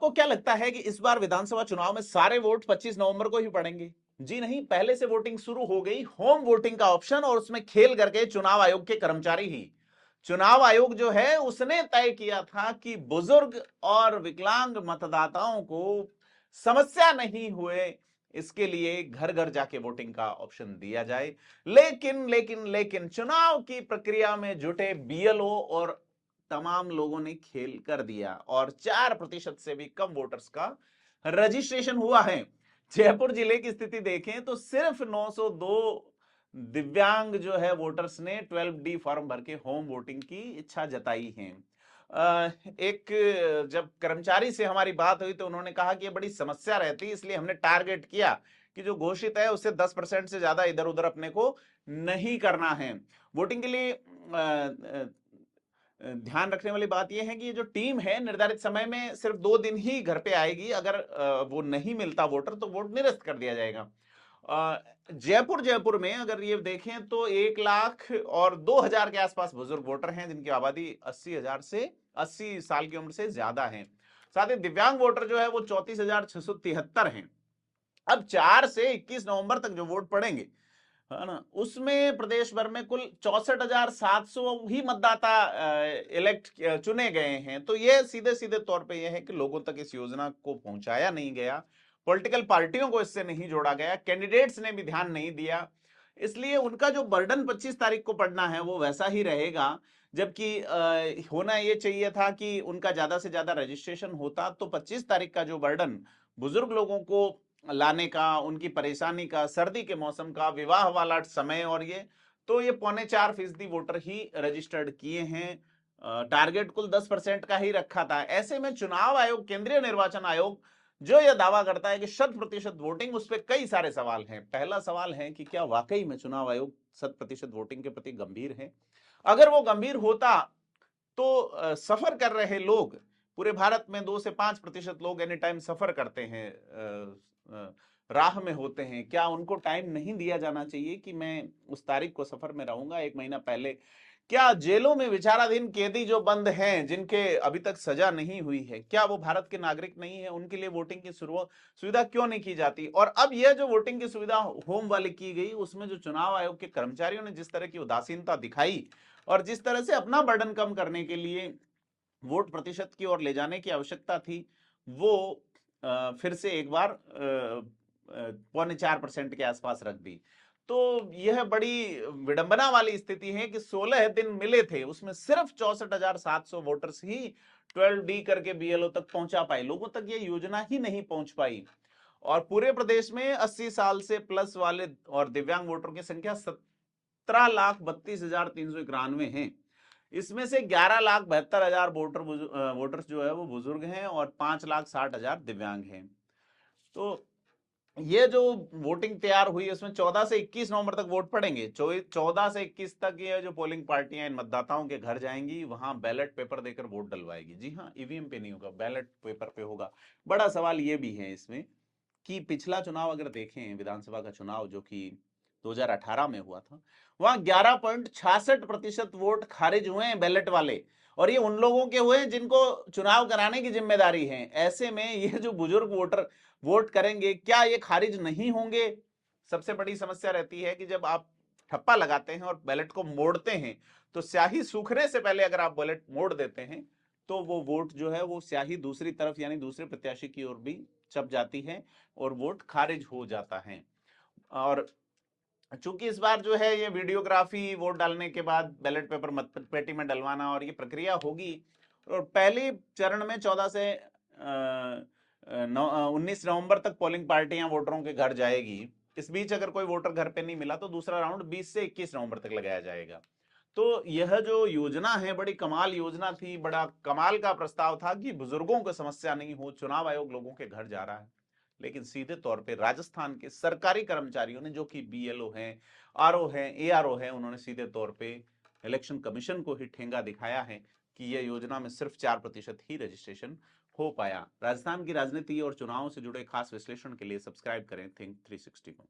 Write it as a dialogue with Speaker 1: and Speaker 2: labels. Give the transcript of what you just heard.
Speaker 1: आपको क्या लगता है कि इस बार विधानसभा चुनाव में सारे वोट 25 नवंबर को ही पड़ेंगे? जी नहीं, पहले से वोटिंग शुरू हो गई, होम वोटिंग का ऑप्शन, और उसमें खेल करके चुनाव आयोग के कर्मचारी ही, चुनाव आयोग जो है उसने तय किया था कि बुजुर्ग और विकलांग मतदाताओं को समस्या नहीं हुए, इसके लिए घर घर जाके वोटिंग का ऑप्शन दिया जाए। लेकिन चुनाव की प्रक्रिया में जुटे बीएलओ और तमाम लोगों ने खेल कर दिया और 4% से भी कम वोटर्स का रजिस्ट्रेशन हुआ है। जयपुर जिले की स्थिति देखें तो सिर्फ 902 दिव्यांग जो है वोटर्स ने 12D फॉर्म भर के होम वोटिंग की इच्छा जताई है। एक जब कर्मचारी से हमारी बात हुई तो उन्होंने कहा कि ये बड़ी समस्या रहती है, इसलिए हमने टारगेट किया कि जो घोषित है उससे 10% से ज्यादा इधर उधर अपने को नहीं करना है। वोटिंग के लिए ध्यान रखने वाली बात यह है कि ये जो टीम है निर्धारित समय में सिर्फ 2 दिन ही घर पे आएगी। अगर वो नहीं मिलता वोटर तो वोट निरस्त कर दिया जाएगा। जयपुर में अगर ये देखें तो 1 लाख और 2,000 के आसपास बुजुर्ग वोटर हैं जिनकी आबादी 80,000 से 80 साल की उम्र से ज्यादा है। साथ ही दिव्यांग वोटर जो है वो 34,673 हैं। अब 4 से 21 नवंबर तक जो वोट पड़ेंगे, है ना, उसमें प्रदेश भर में कुल 64,700 ही मतदाता इलेक्ट चुने गए हैं। तो ये सीधे सीधे तौर पे यह है कि लोगों तक इस योजना को पहुंचाया नहीं गया, पॉलिटिकल पार्टियों को इससे नहीं जोड़ा गया, कैंडिडेट्स ने भी ध्यान नहीं दिया, इसलिए उनका जो बर्डन 25 तारीख को पड़ना है वो वैसा ही रहेगा। जबकि होना ये चाहिए था कि उनका ज्यादा से ज्यादा रजिस्ट्रेशन होता तो 25 तारीख का जो बर्डन बुजुर्ग लोगों को लाने का, उनकी परेशानी का, सर्दी के मौसम का, विवाह वाला समय, और ये 4.25% वोटर ही रजिस्टर्ड किए हैं। टारगेट कुल 10% का ही रखा था। ऐसे में चुनाव आयोग, केंद्रीय निर्वाचन आयोग जो यह दावा करता है कि 100% वोटिंग, उस पर कई सारे सवाल हैं। पहला सवाल है कि क्या वाकई में चुनाव आयोग 100% वोटिंग के प्रति गंभीर है? अगर वो गंभीर होता तो सफर कर रहे लोग, पूरे भारत में 2 से 5% लोग एनी टाइम सफर करते हैं, राह में होते हैं, क्या उनको टाइम नहीं दिया जाना चाहिए कि मैं उस तारीख को सफर में रहूंगा 1 महीना पहले? क्या जेलों में विचाराधीन कैदी जो बंद हैं, जिनके अभी तक सजा नहीं हुई है, क्या वो भारत के नागरिक नहीं है? उनके लिए वोटिंग की सुविधा क्यों नहीं की जाती? और अब यह जो वोटिंग की सुविधा होम वाली की गई, उसमें जो चुनाव आयोग के कर्मचारियों ने जिस तरह की उदासीनता दिखाई और जिस तरह से अपना बर्डन कम करने के लिए वोट प्रतिशत की ओर ले जाने की आवश्यकता थी, वो फिर से एक बार 0.25% के आसपास रख दी। तो यह बड़ी विडंबना वाली स्थिति है कि 16 दिन मिले थे, उसमें सिर्फ 64,700 वोटर्स ही 12D करके बीएलओ तक पहुंचा पाए, लोगों तक यह योजना ही नहीं पहुंच पाई। और पूरे प्रदेश में 80 साल से प्लस वाले और दिव्यांग वोटरों की संख्या 17,32,391 है। इसमें से 11,72,000 वोटर्स जो है वो बुजुर्ग हैं और 5,60,000 दिव्यांग हैं। तो ये जो वोटिंग तैयार हुई है उसमें 14 से 21 नवंबर तक वोट पड़ेंगे। 14 से 21 तक ये जो पोलिंग पार्टियां इन मतदाताओं के घर जाएंगी, वहां बैलेट पेपर देकर वोट डलवाएगी। जी हाँ, ईवीएम पे नहीं होगा, बैलेट पेपर पे होगा। बड़ा सवाल ये भी है इसमें कि पिछला चुनाव अगर देखें, विधानसभा का चुनाव जो कि 2018 में हुआ था, वहां 11.66% वोट खारिज हुए हैं बैलेट वाले, और ये उन लोगों के हुए जिनको चुनाव कराने की जिम्मेदारी है। ऐसे में ये जो बुजुर्ग वोटर वोट करेंगे, क्या ये खारिज नहीं होंगे? सबसे बड़ी समस्या रहती है कि जब आप ठप्पा लगाते हैं और बैलेट को मोड़ते हैं, तो स्याही सूखने से पहले अगर आप बैलेट मोड़ देते हैं तो वो वोट जो है वो स्याही दूसरी तरफ यानी दूसरे प्रत्याशी की ओर भी चप जाती है और वोट खारिज हो जाता है। और चूंकि इस बार जो है ये वीडियोग्राफी, वोट डालने के बाद बैलेट पेपर मतपेटी में डलवाना और ये प्रक्रिया होगी, और पहले चरण में 14 से 19 नवंबर तक पोलिंग पार्टियां वोटरों के घर जाएगी। इस बीच अगर कोई वोटर घर पे नहीं मिला तो दूसरा राउंड 20 से 21 नवंबर तक लगाया जाएगा। तो यह जो योजना है बड़ी कमाल योजना थी, बड़ा कमाल का प्रस्ताव था कि बुजुर्गों को समस्या नहीं हो, चुनाव आयोग लोगों के घर जा रहा है। लेकिन सीधे तौर पे राजस्थान के सरकारी कर्मचारियों ने, जो कि बीएलओ हैं, आरओ हैं, एआरओ हैं, उन्होंने सीधे तौर पे इलेक्शन कमीशन को ही ठेंगा दिखाया है कि यह योजना में सिर्फ 4% ही रजिस्ट्रेशन हो पाया। राजस्थान की राजनीति और चुनावों से जुड़े खास विश्लेषण के लिए सब्सक्राइब करें थिंक 360 को।